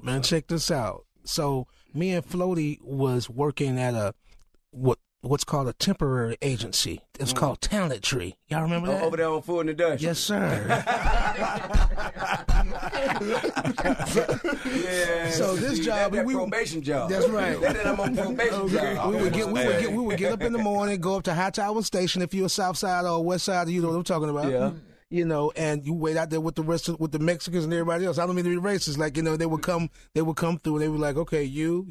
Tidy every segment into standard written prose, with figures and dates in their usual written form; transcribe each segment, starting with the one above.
Man, check this out. So me and Floaty was working at what's called a temporary agency. It's called Talent Tree. Y'all remember that? Over there on Foot in the Dust. Yes, sir. Yeah. So this job, that probation job. That's right. That I'm on probation job. We would get up in the morning, go up to High Tower Station. If you're South Side or West Side, you know what I'm talking about. Yeah. You know, and you wait out there with the Mexicans and everybody else. I don't mean to be racist. Like, you know, they would come through and they were like, okay, you.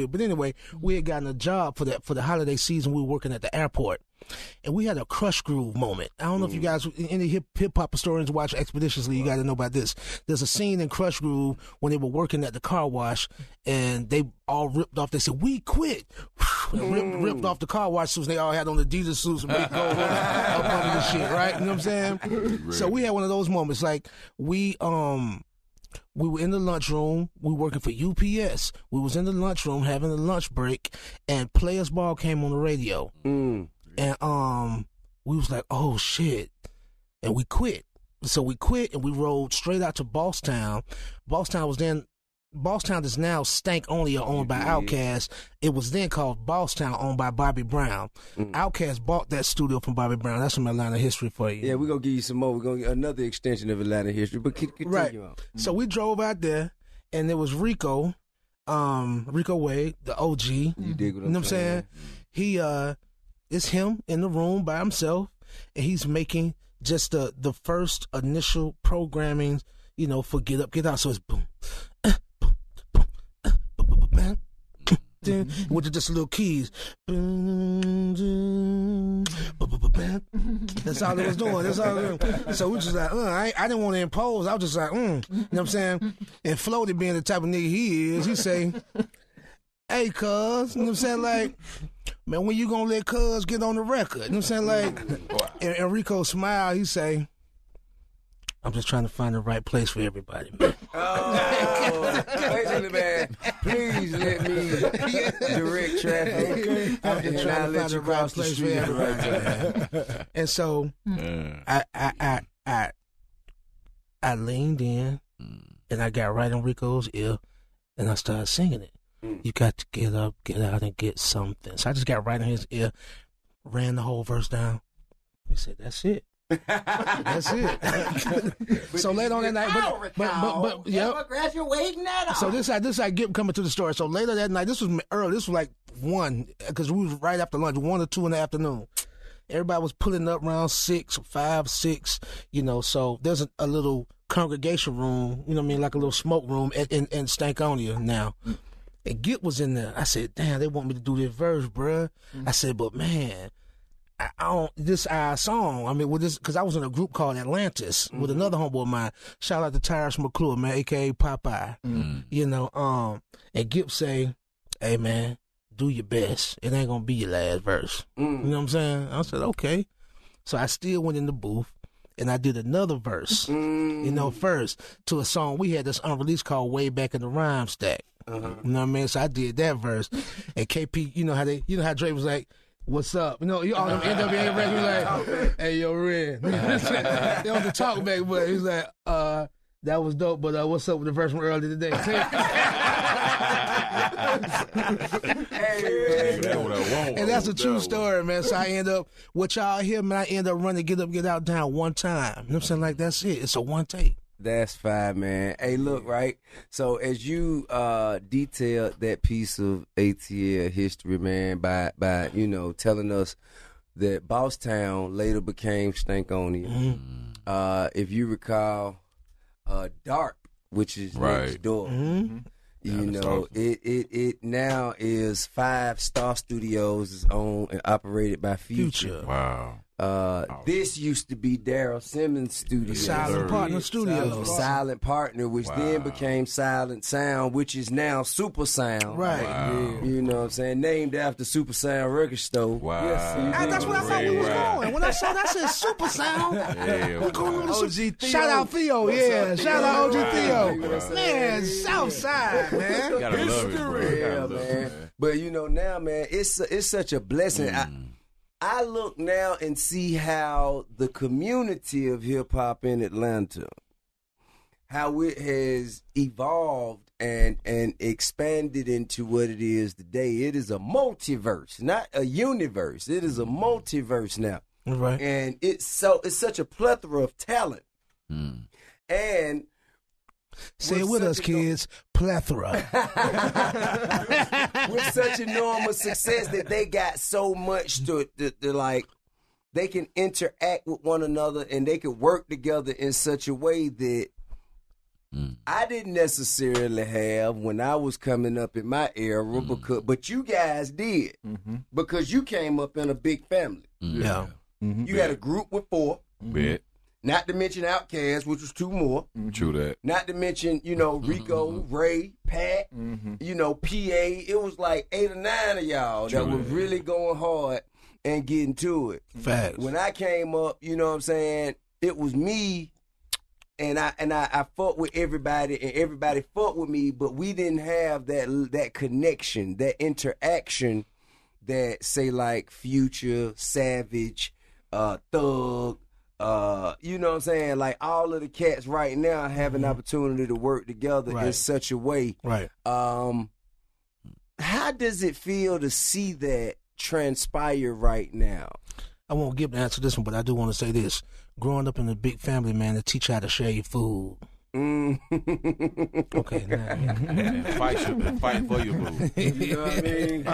But anyway, we had gotten a job for the holiday season. We were working at the airport. And we had a Crush Groove moment. I don't know if you guys, any hip hop historians watch Expeditiously, you got to know about this. There's a scene in Crush Groove when they were working at the car wash and they all ripped off. They said, "We quit." And ripped off the car wash suits. They all had on the Adidas suits and big gold up under the shit, right? You know what I'm saying? Right. So we had one of those moments. Like we were in the lunchroom. We were working for UPS. We was in the lunchroom having a lunch break, and Players Ball came on the radio. And we was like, oh shit, and we quit. So we quit and we rode straight out to Bosstown. Bosstown is now Stank Only, owned by Outkast. It was then called Bosstown, owned by Bobby Brown. Outkast bought that studio from Bobby Brown. That's some Atlanta history for you. Yeah, we're gonna give you some more. We're gonna get another extension of Atlanta history, but continue on. So we drove out there, and there was Rico Wade, the OG. You dig what I'm saying? He it's him in the room by himself, and he's making just the first initial programming, you know, for Get Up, Get Out. So it's boom, with just little keys. That's all it was doing. That's all it was. So we just like, I didn't want to impose. I was just like, you know what I'm saying? And Floaty, being the type of nigga he is, he say, hey, cuz, you know what I'm saying? Like, man, when you gonna let cuz get on the record? You know what I'm saying? Like, and Rico smiled, he say, I'm just trying to find the right place for everybody, man. Oh, basically, man, please let me direct traffic. I'm just trying to find the right place for everybody. And so I leaned in and I got right in Rico's ear and I started singing it. You got to get up, get out, and get something. So I just got right in his ear, ran the whole verse down. He said, "That's it." That's it. So later on that night, but yeah, graduating that off. So this I get coming to the story. So later that night, this was early. This was like 1, because we was right after lunch, 1 or 2 in the afternoon. Everybody was pulling up around 6, 5, 6. You know, so there's a little congregation room. You know what I mean, like a little smoke room in Stankonia now. And Git was in there. I said, damn, they want me to do this verse, bruh. I said, but man, I don't, this our song. I mean, with this, because I was in a group called Atlantis with another homeboy of mine. Shout out to Tyrus McClure, man, a.k.a. Popeye. You know, and Gip say, hey, man, do your best. It ain't going to be your last verse. You know what I'm saying? I said, okay. So I still went in the booth. And I did another verse, you know, first to a song we had that's unreleased called Way Back in the Rhyme Stack. You know what I mean? So I did that verse. And KP, you know how Dre was like, what's up? You know, all them NWA records like, hey, yo, Red. They on the talk back, but he's like, that was dope, but what's up with the verse from earlier today? And that's a true story, man. So I end up, what y'all hear, man, I end up running Get Up, Get Out down one time. You know what I'm saying? Like, that's it. It's a one take. That's fine, man. Hey, look, right? So as you detailed that piece of ATL history, man, by you know, telling us that Bosstown later became Stankonia. If you recall, Dark, which is next door. You know, it now is 5 Star Studios, is owned and operated by Future. Wow. This used to be Daryl Simmons' studio. Silent Partner Studios. Silent Partner, which then became Silent Sound, which is now Super Sound. Right. Wow. You know what I'm saying? Named after Super Sound Record Store. Wow. Yes, That's what I thought we was going. When I saw that, I said Super Sound. Yeah, We going on the OG Theo. Shout out Theo, yeah. Shout out OG Theo. Wow. Man, Southside, man. Gotta love it, bro. Yeah, Gotta love it, man. But you know, now, man, it's such a blessing. I look now and see how the community of hip hop in Atlanta, how it has evolved and expanded into what it is today. It is a multiverse, not a universe. It is a multiverse now. Right. And it's such a plethora of talent. And say it with us, kids. Plethora. With such enormous success that they got so much to like, they can interact with one another and they can work together in such a way that I didn't necessarily have when I was coming up in my era, but you guys did because you came up in a big family. Yeah. You had a group with 4. Not to mention Outkast, which was 2 more. True that. Not to mention, Rico, Ray, Pat, PA. It was like 8 or 9 of y'all that were really going hard and getting to it. Facts. When I came up, you know what I'm saying, it was me and I fought with everybody and everybody fought with me, but we didn't have that connection, that interaction that say like Future, Savage, Thug, you know what I'm saying? Like all of the cats right now have an opportunity to work together in such a way. Right. How does it feel to see that transpire right now? I won't give the answer to this one, but I do want to say this. Growing up in a big family, man, they teach you how to share your food. Okay, And fight for your food. You know what I mean?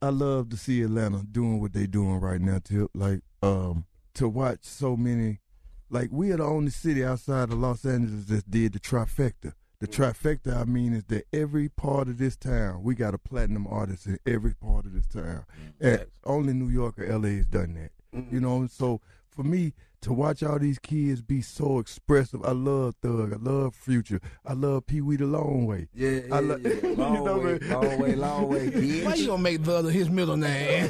I love to see Atlanta doing what they doing right now, Tip. Like, to watch so many, like we are the only city outside of Los Angeles that did the trifecta. The trifecta, I mean, is that every part of this town, we got a platinum artist in every part of this town. And only New York or LA has done that. You know, so for me to watch all these kids be so expressive, I love Thug, I love Future, I love Pee Wee the Long Way. Yeah. Long way. Why you gonna make Thug his middle name?